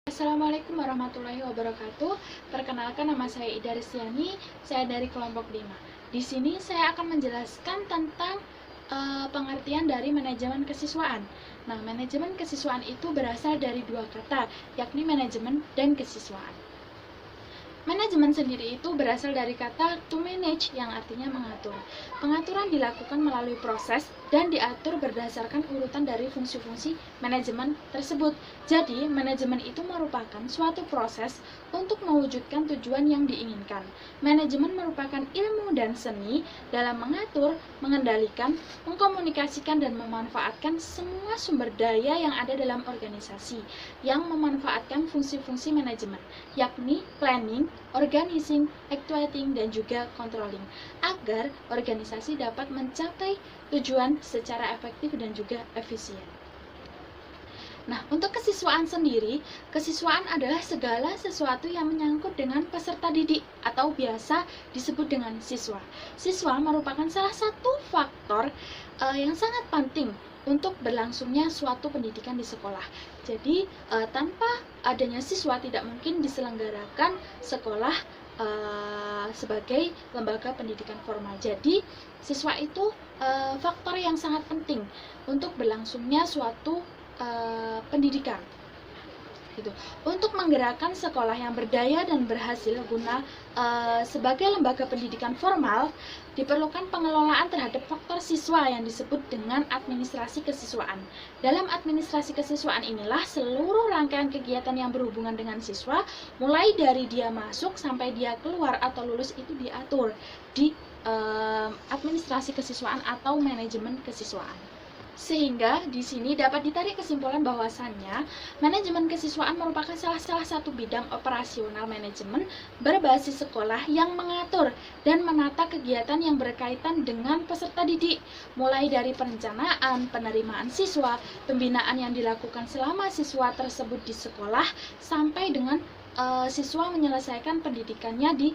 Assalamualaikum warahmatullahi wabarakatuh. Perkenalkan, nama saya Ida Rizliani, saya dari kelompok 5. Di sini saya akan menjelaskan tentang pengertian dari manajemen kesiswaan. Nah, manajemen kesiswaan itu berasal dari dua kata, yakni manajemen dan kesiswaan. Manajemen sendiri itu berasal dari kata to manage yang artinya mengatur. Pengaturan dilakukan melalui proses dan diatur berdasarkan urutan dari fungsi-fungsi manajemen tersebut. Jadi, manajemen itu merupakan suatu proses untuk mewujudkan tujuan yang diinginkan. Manajemen merupakan ilmu dan seni dalam mengatur, mengendalikan, mengkomunikasikan, dan memanfaatkan semua sumber daya yang ada dalam organisasi yang memanfaatkan fungsi-fungsi manajemen, yakni planning, organizing, actuating, dan juga controlling, agar organisasi dapat mencapai tujuan secara efektif dan juga efisien. Nah, untuk kesiswaan sendiri, kesiswaan adalah segala sesuatu yang menyangkut dengan peserta didik atau biasa disebut dengan siswa. Siswa merupakan salah satu faktor yang sangat penting untuk berlangsungnya suatu pendidikan di sekolah. Jadi, tanpa adanya siswa tidak mungkin diselenggarakan sekolah sebagai lembaga pendidikan formal. Jadi, siswa itu faktor yang sangat penting untuk berlangsungnya suatu pendidikan. Gitu. Untuk menggerakkan sekolah yang berdaya dan berhasil guna sebagai lembaga pendidikan formal, diperlukan pengelolaan terhadap faktor siswa yang disebut dengan administrasi kesiswaan. Dalam administrasi kesiswaan inilah seluruh rangkaian kegiatan yang berhubungan dengan siswa, mulai dari dia masuk sampai dia keluar atau lulus, itu diatur di administrasi kesiswaan atau manajemen kesiswaan. Sehingga di sini dapat ditarik kesimpulan bahwasannya manajemen kesiswaan merupakan salah satu bidang operasional manajemen berbasis sekolah yang mengatur dan menata kegiatan yang berkaitan dengan peserta didik, mulai dari perencanaan, penerimaan siswa, pembinaan yang dilakukan selama siswa tersebut di sekolah, sampai dengan siswa menyelesaikan pendidikannya di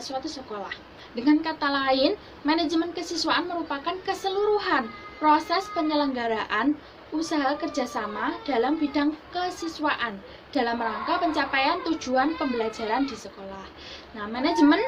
suatu sekolah. Dengan kata lain, manajemen kesiswaan merupakan keseluruhan proses penyelenggaraan usaha kerjasama dalam bidang kesiswaan dalam rangka pencapaian tujuan pembelajaran di sekolah. Nah, manajemen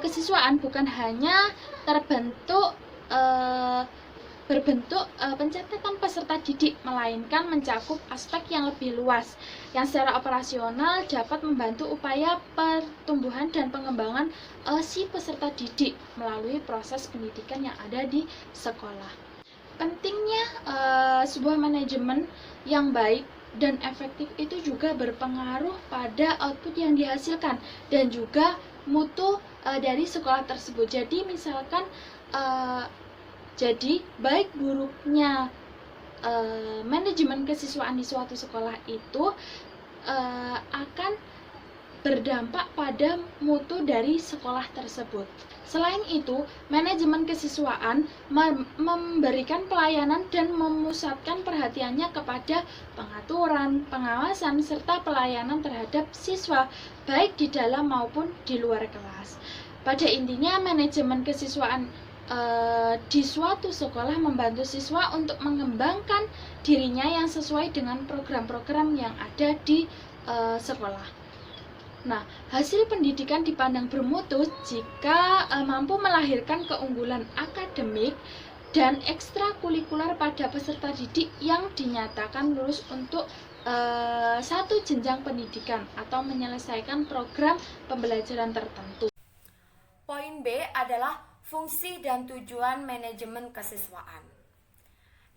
kesiswaan bukan hanya berbentuk pencatatan peserta didik, melainkan mencakup aspek yang lebih luas yang secara operasional dapat membantu upaya pertumbuhan dan pengembangan si peserta didik melalui proses pendidikan yang ada di sekolah. Pentingnya sebuah manajemen yang baik dan efektif itu juga berpengaruh pada output yang dihasilkan dan juga mutu dari sekolah tersebut. Jadi misalkan baik buruknya manajemen kesiswaan di suatu sekolah itu akan berdampak pada mutu dari sekolah tersebut. Selain itu, manajemen kesiswaan memberikan pelayanan dan memusatkan perhatiannya kepada pengaturan, pengawasan, serta pelayanan terhadap siswa, baik di dalam maupun di luar kelas. Pada intinya, manajemen kesiswaan di suatu sekolah membantu siswa untuk mengembangkan dirinya yang sesuai dengan program-program yang ada di sekolah. Nah, hasil pendidikan dipandang bermutu jika mampu melahirkan keunggulan akademik dan ekstrakurikuler pada peserta didik yang dinyatakan lulus untuk satu jenjang pendidikan atau menyelesaikan program pembelajaran tertentu. Poin B adalah fungsi dan tujuan manajemen kesiswaan.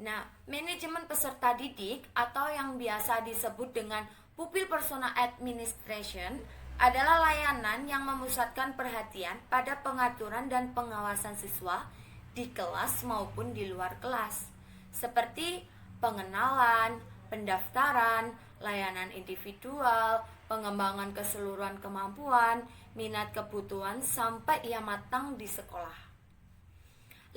Nah, manajemen peserta didik atau yang biasa disebut dengan Pupil Persona Administration adalah layanan yang memusatkan perhatian pada pengaturan dan pengawasan siswa di kelas maupun di luar kelas, seperti pengenalan, pendaftaran, layanan individual, pengembangan keseluruhan kemampuan, minat, kebutuhan, sampai ia matang di sekolah.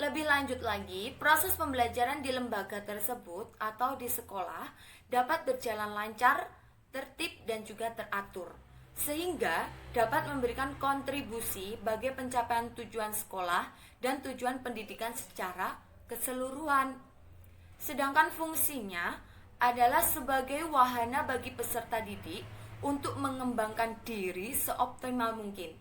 Lebih lanjut lagi, proses pembelajaran di lembaga tersebut atau di sekolah dapat berjalan lancar, tertib, dan juga teratur, sehingga dapat memberikan kontribusi bagi pencapaian tujuan sekolah dan tujuan pendidikan secara keseluruhan. Sedangkan fungsinya adalah sebagai wahana bagi peserta didik untuk mengembangkan diri seoptimal mungkin,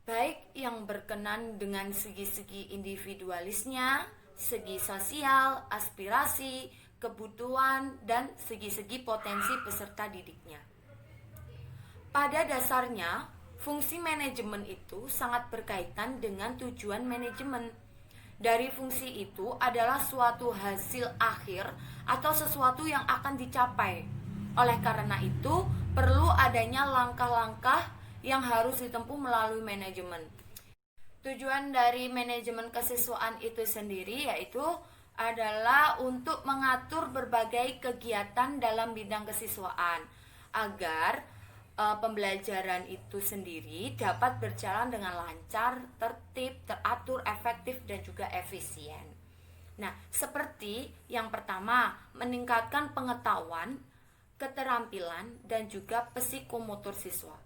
baik yang berkenan dengan segi-segi individualisnya, segi sosial, aspirasi, kebutuhan, dan segi-segi potensi peserta didiknya. Pada dasarnya, fungsi manajemen itu sangat berkaitan dengan tujuan manajemen. Dari fungsi itu adalah suatu hasil akhir atau sesuatu yang akan dicapai. Oleh karena itu, perlu adanya langkah-langkah yang harus ditempuh melalui manajemen. Tujuan dari manajemen kesiswaan itu sendiri yaitu adalah untuk mengatur berbagai kegiatan dalam bidang kesiswaan agar pembelajaran itu sendiri dapat berjalan dengan lancar, tertib, teratur, efektif, dan juga efisien. Nah, seperti yang pertama, meningkatkan pengetahuan, keterampilan, dan juga psikomotor siswa.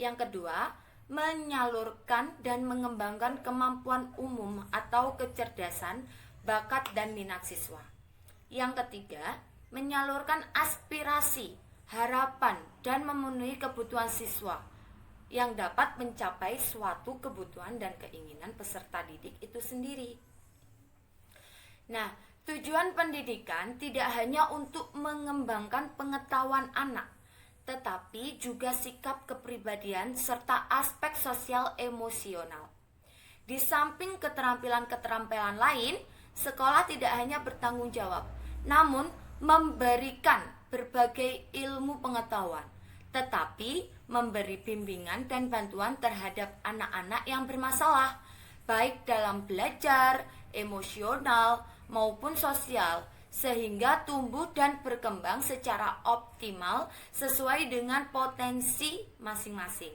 Yang kedua, menyalurkan dan mengembangkan kemampuan umum atau kecerdasan, bakat, dan minat siswa. Yang ketiga, menyalurkan aspirasi, harapan, dan memenuhi kebutuhan siswa yang dapat mencapai suatu kebutuhan dan keinginan peserta didik itu sendiri. Nah, tujuan pendidikan tidak hanya untuk mengembangkan pengetahuan anak, tetapi juga sikap kepribadian serta aspek sosial emosional. Di samping keterampilan-keterampilan lain, sekolah tidak hanya bertanggung jawab, namun memberikan berbagai ilmu pengetahuan, tetapi memberi bimbingan dan bantuan terhadap anak-anak yang bermasalah, baik dalam belajar, emosional, maupun sosial, sehingga tumbuh dan berkembang secara optimal sesuai dengan potensi masing-masing.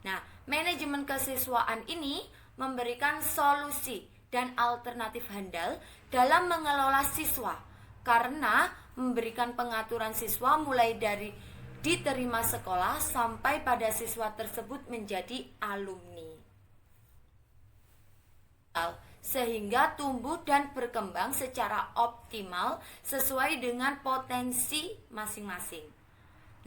Nah, manajemen kesiswaan ini memberikan solusi dan alternatif handal dalam mengelola siswa karena memberikan pengaturan siswa mulai dari diterima sekolah sampai pada siswa tersebut menjadi alumni, sehingga tumbuh dan berkembang secara optimal sesuai dengan potensi masing-masing.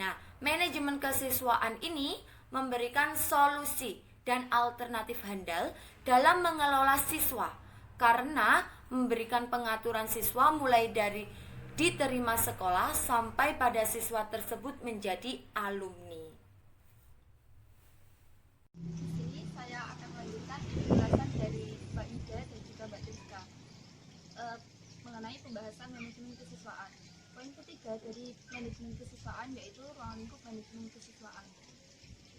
Nah, manajemen kesiswaan ini memberikan solusi dan alternatif handal dalam mengelola siswa karena memberikan pengaturan siswa mulai dari diterima sekolah sampai pada siswa tersebut menjadi alumni. Di sini saya akan melanjutkan penjelasan dari Mbak Ida dan juga Mbak Rizka mengenai pembahasan manajemen kesiswaan. Poin ketiga dari manajemen kesiswaan yaitu ruang lingkup manajemen kesiswaan.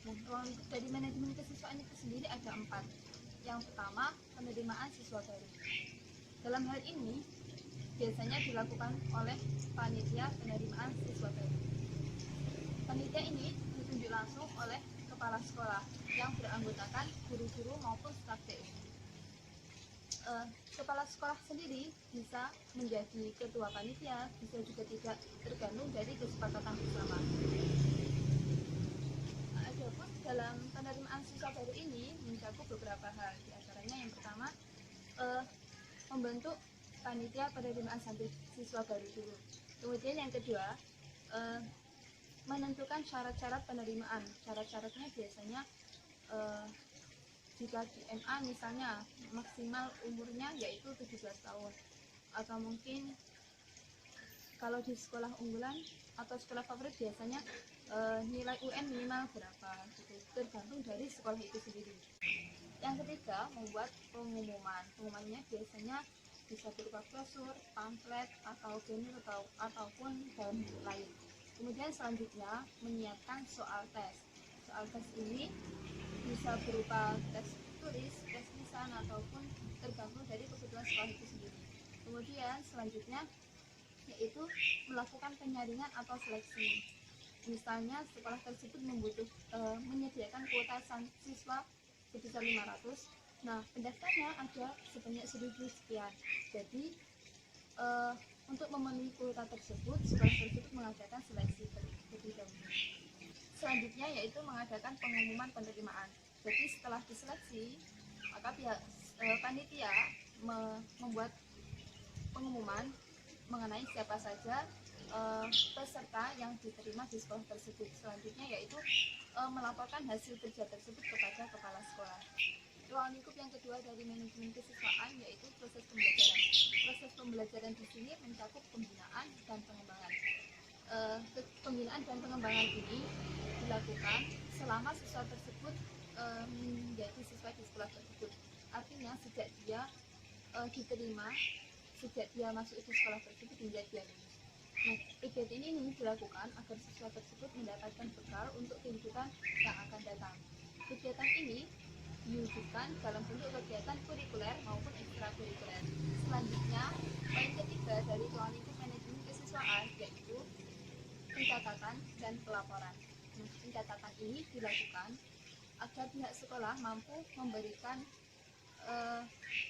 Nah, ruang lingkup dari manajemen kesiswaan itu sendiri ada 4. Yang pertama, penerimaan siswa baru. Dalam hal ini biasanya dilakukan oleh panitia penerimaan siswa baru. Panitia ini ditunjuk langsung oleh kepala sekolah yang beranggotakan guru-guru maupun staf TU. Kepala sekolah sendiri bisa menjadi ketua panitia, bisa juga tidak, tergantung dari kesepakatan bersama. Adapun dalam penerimaan siswa baru ini mencakup beberapa hal, di antaranya yang pertama membentuk panitia penerimaan siswa baru dulu. Kemudian yang kedua menentukan syarat-syarat penerimaan. Syarat-syaratnya biasanya jika di MA misalnya maksimal umurnya yaitu 17 tahun, atau mungkin kalau di sekolah unggulan atau sekolah favorit biasanya nilai UN minimal berapa gitu, tergantung dari sekolah itu sendiri. Yang ketiga, membuat pengumuman. Pengumumannya biasanya bisa berupa brosur, pamflet, atau banner ataupun dalam bentuk lain. Kemudian selanjutnya menyiapkan soal tes. Soal tes ini bisa berupa tes tulis, tes lisan, ataupun tergantung dari kebutuhan sekolah itu sendiri. Kemudian selanjutnya yaitu melakukan penyaringan atau seleksi. Misalnya sekolah tersebut menyediakan kuota siswa sebesar 500. Nah, pendaftarnya ada sebanyak 1000 sekian. Jadi untuk memenuhi kuota tersebut, sekolah tersebut mengadakan seleksi terlebih dahulu. Selanjutnya yaitu mengadakan pengumuman penerimaan. Jadi setelah diseleksi, maka pihak panitia membuat pengumuman mengenai siapa saja peserta yang diterima di sekolah tersebut. Selanjutnya yaitu melaporkan hasil kerja tersebut kepada kepala sekolah. Ruang lingkup yang kedua dari manajemen kesiswaan yaitu proses pembelajaran. Proses pembelajaran di sini mencakup pembinaan dan pengembangan. Pembinaan dan pengembangan ini dilakukan selama siswa tersebut menjadi siswa di sekolah tersebut. Artinya sejak dia diterima, sejak dia masuk ke sekolah tersebut hingga dia lulus. Nah, kegiatan ini dilakukan agar siswa tersebut mendapatkan bekal untuk kehidupan yang akan datang. Kegiatan ini diwujudkan dalam bentuk kegiatan kurikuler maupun ekstrakurikuler. Selanjutnya, poin ketiga dari ruang lingkup manajemen kesiswaan yaitu pencatatan dan pelaporan. Nah, pencatatan ini dilakukan agar pihak sekolah mampu memberikan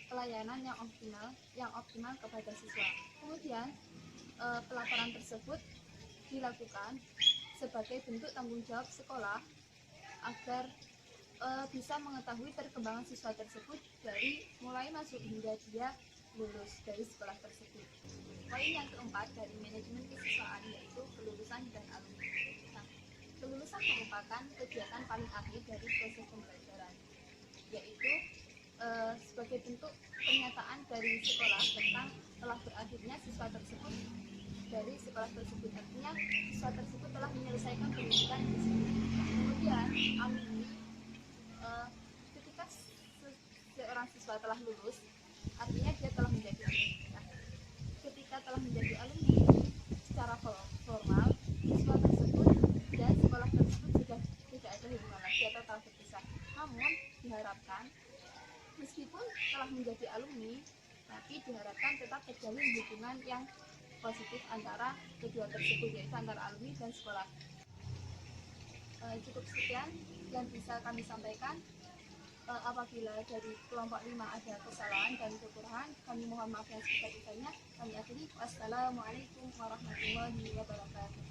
pelayanan yang optimal kepada siswa. Kemudian pelaporan tersebut dilakukan sebagai bentuk tanggung jawab sekolah agar bisa mengetahui perkembangan siswa tersebut dari mulai masuk hingga dia lulus dari sekolah tersebut. Poin yang keempat dari manajemen kesiswaan yaitu kelulusan dan alumni. Nah, kelulusan merupakan kegiatan paling akhir dari proses pembelajaran, yaitu sebagai bentuk pernyataan dari sekolah tentang telah berakhirnya siswa tersebut dari sekolah tersebut. Artinya siswa tersebut telah menyelesaikan pendidikan di sini. Kemudian alumni, ketika seorang siswa telah lulus, artinya dia telah menjadi alumni. Nah, ketika telah menjadi alumni secara formal, siswa tersebut dan sekolah tersebut sudah tidak ada hubungan lagi atau telah berpisah. Namun diharapkan meskipun telah menjadi alumni, tapi diharapkan tetap terjalin hubungan yang positif antara kedua tersebut, yaitu antara alumni dan sekolah. Cukup sekian yang bisa kami sampaikan. Apabila dari kelompok 5 ada kesalahan dan kekurangan, kami mohon maaf yang sebesar-besarnya. Kami akhiri. Wassalamualaikum warahmatullahi wabarakatuh.